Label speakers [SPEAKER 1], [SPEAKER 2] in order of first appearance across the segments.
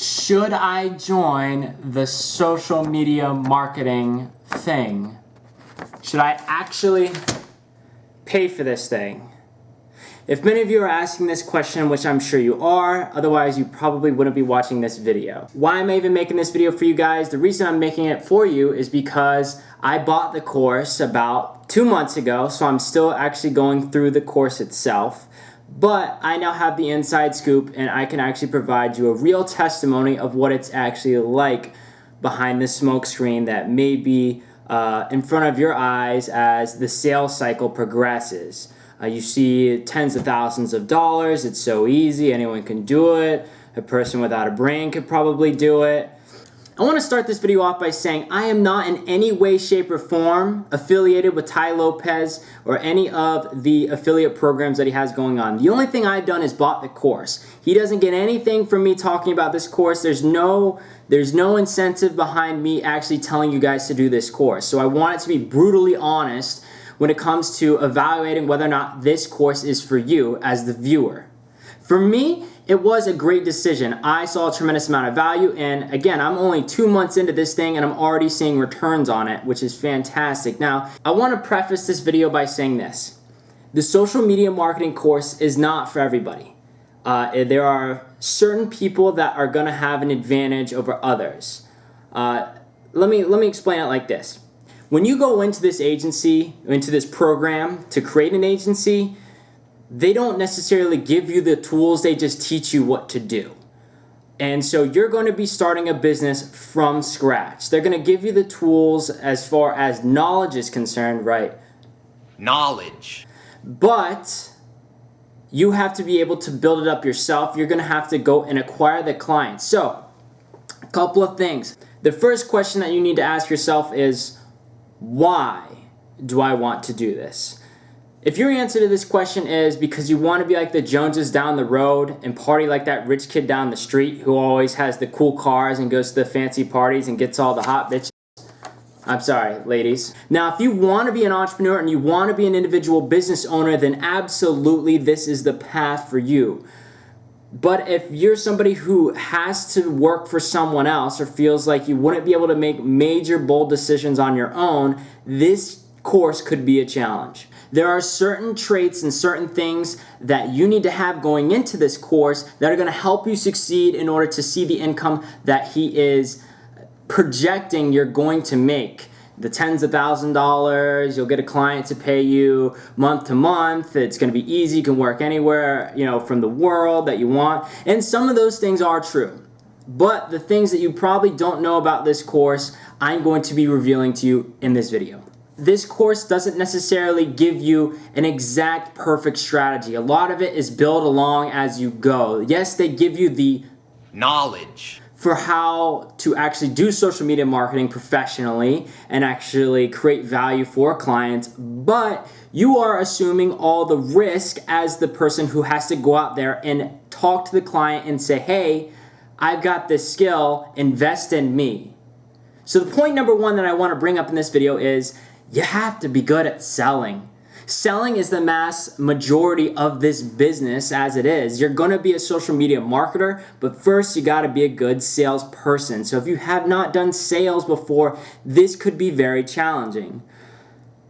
[SPEAKER 1] Should I join the social media marketing thing? Should I actually pay for this thing? If many of you are asking this question, which I'm sure you are, otherwise you probably wouldn't be watching this video. Why am I even making this video for you guys? The reason I'm making it for you is because I bought the course about 2 months ago, so I'm still actually going through the course itself. But I now have the inside scoop and I can actually provide you a real testimony of what it's actually like behind the smoke screen that may be in front of your eyes as the sales cycle progresses. You see tens of thousands of dollars. It's so easy. Anyone can do it. A person without a brain could probably do it. I want to start this video off by saying I am not in any way, shape, or form affiliated with Tai Lopez or any of the affiliate programs that he has going on. The only thing I've done is bought the course. He doesn't get anything from me talking about this course. There's no incentive behind me actually telling you guys to do this course. So I want it to be brutally honest when it comes to evaluating whether or not this course is for you as the viewer. For me, it was a great decision. I saw a tremendous amount of value, and again, I'm only 2 months into this thing and I'm already seeing returns on it, which is fantastic. Now, I want to preface this video by saying this. The social media marketing course is not for everybody. There are certain people that are going to have an advantage over others. Let me explain it like this. When you go into this agency, into this program to create an agency, they don't necessarily give you the tools, they just teach you what to do. And so you're going to be starting a business from scratch. They're going to give you the tools as far as knowledge is concerned, right?
[SPEAKER 2] Knowledge.
[SPEAKER 1] But you have to be able to build it up yourself. You're going to have to go and acquire the clients. So, a couple of things. The first question that you need to ask yourself is, why do I want to do this? If your answer to this question is because you want to be like the Joneses down the road and party like that rich kid down the street who always has the cool cars and goes to the fancy parties and gets all the hot bitches. I'm sorry, ladies. Now, if you want to be an entrepreneur and you want to be an individual business owner, then absolutely this is the path for you. But if you're somebody who has to work for someone else or feels like you wouldn't be able to make major bold decisions on your own, this course could be a challenge. There are certain traits and certain things that you need to have going into this course that are going to help you succeed in order to see the income that he is projecting you're going to make. The tens of thousands of dollars, you'll get a client to pay you month to month. It's going to be easy. You can work anywhere, from the world that you want. And some of those things are true. But the things that you probably don't know about this course, I'm going to be revealing to you in this video. This course doesn't necessarily give you an exact perfect strategy. A lot of it is built along as you go. Yes, they give you the
[SPEAKER 2] knowledge
[SPEAKER 1] for how to actually do social media marketing professionally and actually create value for clients, but you are assuming all the risk as the person who has to go out there and talk to the client and say, hey, I've got this skill, invest in me. So the point number one that I want to bring up in this video is you have to be good at selling. Selling is the mass majority of this business as it is. You're going to be a social media marketer, but first you got to be a good salesperson. So if you have not done sales before, this could be very challenging.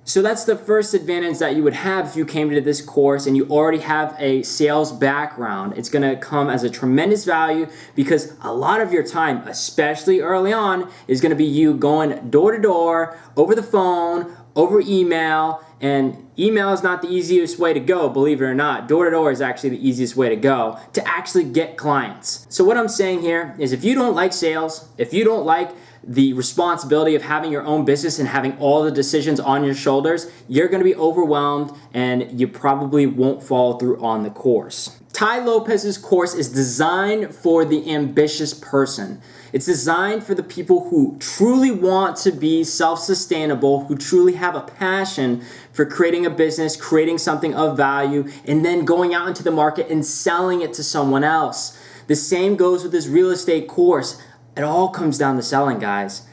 [SPEAKER 1] So that's the first advantage that you would have if you came to this course and you already have a sales background. It's going to come as a tremendous value because a lot of your time, especially early on, is going to be you going door to door, over the phone, over email, and email is not the easiest way to go, believe it or not. Door to door is actually the easiest way to go to actually get clients. So what I'm saying here is if you don't like sales, if you don't like the responsibility of having your own business and having all the decisions on your shoulders, you're going to be overwhelmed and you probably won't follow through on the course. Tai Lopez's course is designed for the ambitious person. It's designed for the people who truly want to be self-sustainable, who truly have a passion for creating a business, creating something of value, and then going out into the market and selling it to someone else. The same goes with this real estate course. It all comes down to selling, guys.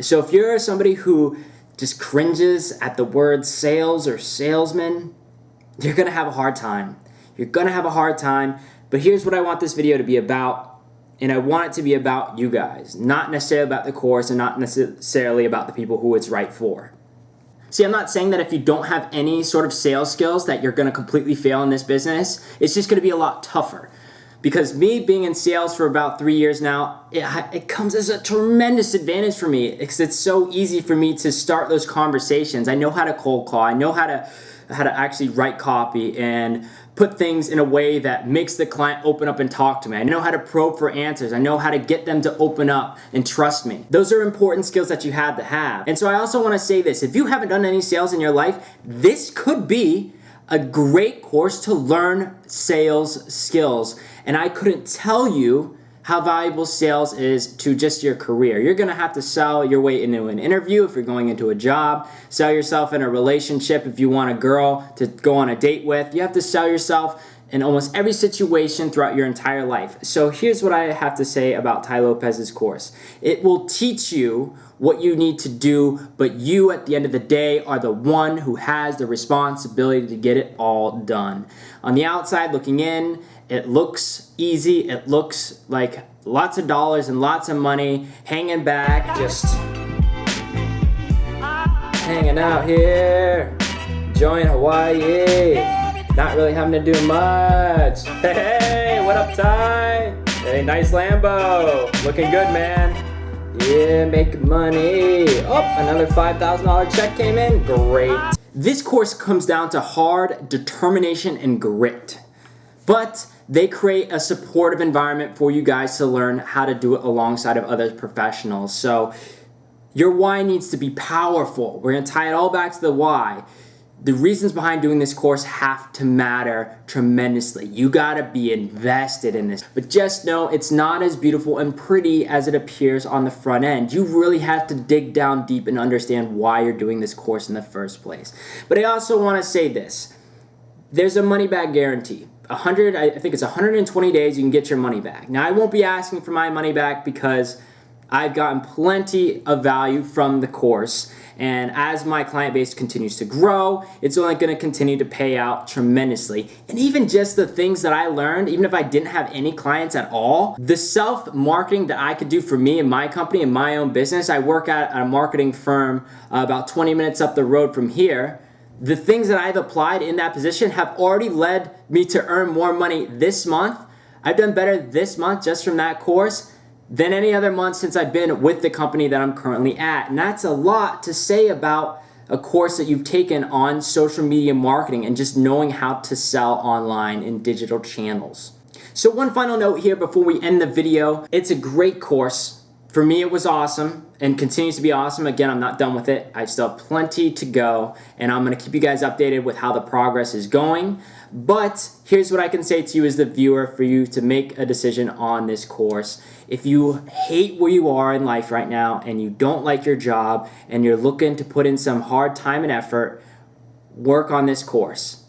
[SPEAKER 1] So if you're somebody who just cringes at the word sales or salesman, you're going to have a hard time. You're going to have a hard time. But here's what I want this video to be about. And I want it to be about you guys, not necessarily about the course and not necessarily about the people who it's right for. See, I'm not saying that if you don't have any sort of sales skills that you're going to completely fail in this business. It's just going to be a lot tougher. Because me being in sales for about 3 years now, it comes as a tremendous advantage for me because it's so easy for me to start those conversations. I know how to cold call. I know how to actually write copy and put things in a way that makes the client open up and talk to me. I know how to probe for answers. I know how to get them to open up and trust me. Those are important skills that you had to have. And so I also want to say this. If you haven't done any sales in your life, this could be a great course to learn sales skills. And I couldn't tell you how valuable sales is to just your career. You're gonna have to sell your way into an interview if you're going into a job, sell yourself in a relationship if you want a girl to go on a date with. You have to sell yourself in almost every situation throughout your entire life. So here's what I have to say about Tai Lopez's course. It will teach you what you need to do, but you at the end of the day are the one who has the responsibility to get it all done. On the outside looking in, it looks easy, it looks like lots of dollars and lots of money hanging back, just hanging out here, enjoying Hawaii, not really having to do much. Hey, what up, Tai? Hey, nice Lambo, looking good, man. Yeah, making money. Oh, another $5,000 check came in, great. This course comes down to hard determination and grit, but they create a supportive environment for you guys to learn how to do it alongside of other professionals. So your why needs to be powerful. We're gonna tie it all back to the why. The reasons behind doing this course have to matter tremendously. You gotta be invested in this. But just know it's not as beautiful and pretty as it appears on the front end. You really have to dig down deep and understand why you're doing this course in the first place. But I also wanna say this. There's a money back guarantee. I think it's 120 days you can get your money back. Now I won't be asking for my money back because I've gotten plenty of value from the course, and as my client base continues to grow, it's only going to continue to pay out tremendously. And even just the things that I learned, even if I didn't have any clients at all, the self-marketing that I could do for me and my company and my own business, I work at a marketing firm about 20 minutes up the road from here. The things that I've applied in that position have already led me to earn more money this month. I've done better this month just from that course than any other month since I've been with the company that I'm currently at. And that's a lot to say about a course that you've taken on social media marketing and just knowing how to sell online in digital channels. So one final note here before we end the video. It's a great course. For me, it was awesome and continues to be awesome. Again, I'm not done with it. I still have plenty to go, and I'm gonna keep you guys updated with how the progress is going. But here's what I can say to you as the viewer for you to make a decision on this course. If you hate where you are in life right now and you don't like your job and you're looking to put in some hard time and effort, work on this course.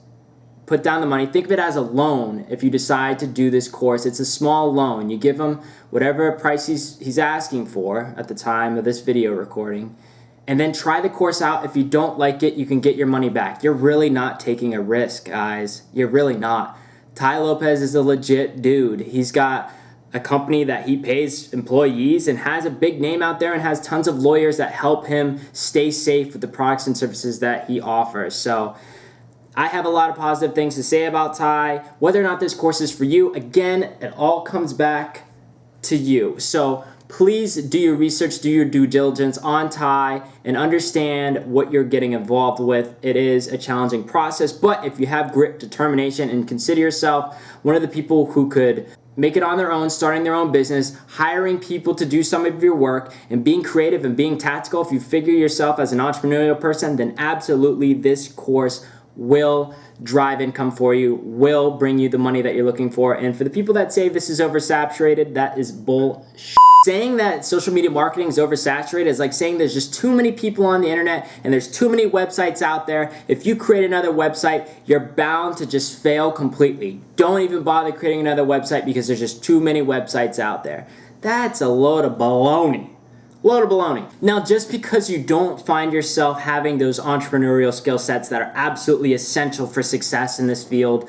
[SPEAKER 1] Put down the money. Think of it as a loan. If you decide to do this course, it's a small loan. You give him whatever price he's asking for at the time of this video recording, and then try the course out. If you don't like it, you can get your money back. You're really not taking a risk, guys. You're really not. Tai Lopez is a legit dude. He's got a company that he pays employees and has a big name out there and has tons of lawyers that help him stay safe with the products and services that he offers. So I have a lot of positive things to say about Tai. Whether or not this course is for you, again, it all comes back to you. So please do your research, do your due diligence on Tai, and understand what you're getting involved with. It is a challenging process, but if you have grit, determination, and consider yourself one of the people who could make it on their own, starting their own business, hiring people to do some of your work, and being creative and being tactical, if you figure yourself as an entrepreneurial person, then absolutely this course will drive income for you, will bring you the money that you're looking for. And for the people that say this is oversaturated, that is bullshit. Saying that social media marketing is oversaturated is like saying there's just too many people on the internet and there's too many websites out there. If you create another website, you're bound to just fail completely. Don't even bother creating another website because there's just too many websites out there. That's a load of baloney. Load of baloney. Now, just because you don't find yourself having those entrepreneurial skill sets that are absolutely essential for success in this field,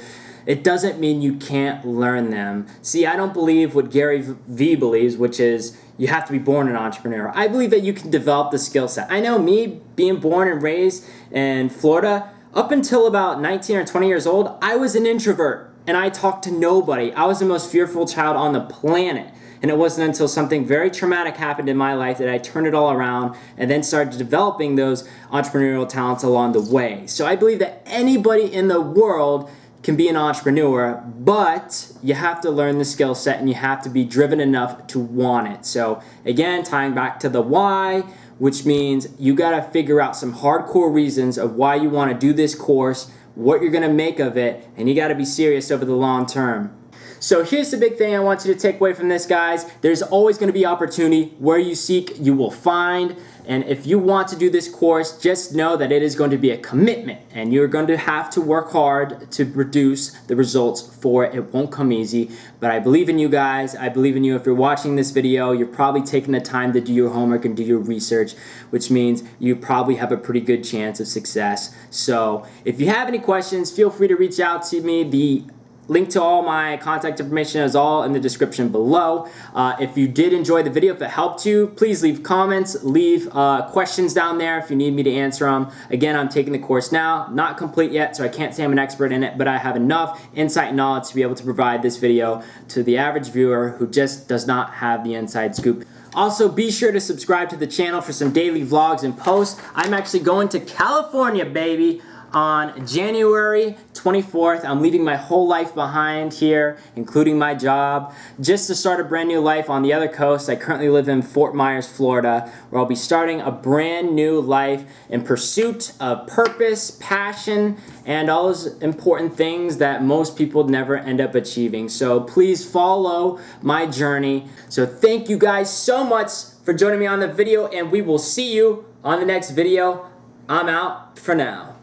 [SPEAKER 1] it doesn't mean you can't learn them. See, I don't believe what Gary Vee believes, which is you have to be born an entrepreneur. I believe that you can develop the skill set. I know me, being born and raised in Florida, up until about 19 or 20 years old, I was an introvert and I talked to nobody. I was the most fearful child on the planet. And it wasn't until something very traumatic happened in my life that I turned it all around and then started developing those entrepreneurial talents along the way. So I believe that anybody in the world can be an entrepreneur, but you have to learn the skill set and you have to be driven enough to want it. So again, tying back to the why, which means you got to figure out some hardcore reasons of why you want to do this course, what you're going to make of it, and you got to be serious over the long term. So here's the big thing I want you to take away from this, guys. There's always going to be opportunity. Where you seek, you will find. And if you want to do this course, just know that it is going to be a commitment. And you're going to have to work hard to produce the results for it. It won't come easy. But I believe in you guys. I believe in you. If you're watching this video, you're probably taking the time to do your homework and do your research, which means you probably have a pretty good chance of success. So if you have any questions, feel free to reach out to me. The link to all my contact information is all in the description below. If you did enjoy the video, if it helped you, please leave comments, leave questions down there if you need me to answer them. Again, I'm taking the course now, not complete yet, so I can't say I'm an expert in it, but I have enough insight and knowledge to be able to provide this video to the average viewer who just does not have the inside scoop. Also, be sure to subscribe to the channel for some daily vlogs and posts. I'm actually going to California, baby, on January 24th. I'm leaving my whole life behind here, including my job, just to start a brand new life on the other coast. I currently live in Fort Myers, Florida, where I'll be starting a brand new life in pursuit of purpose, passion, and all those important things that most people never end up achieving. So please follow my journey. So thank you guys so much for joining me on the video, and we will see you on the next video. I'm out for now.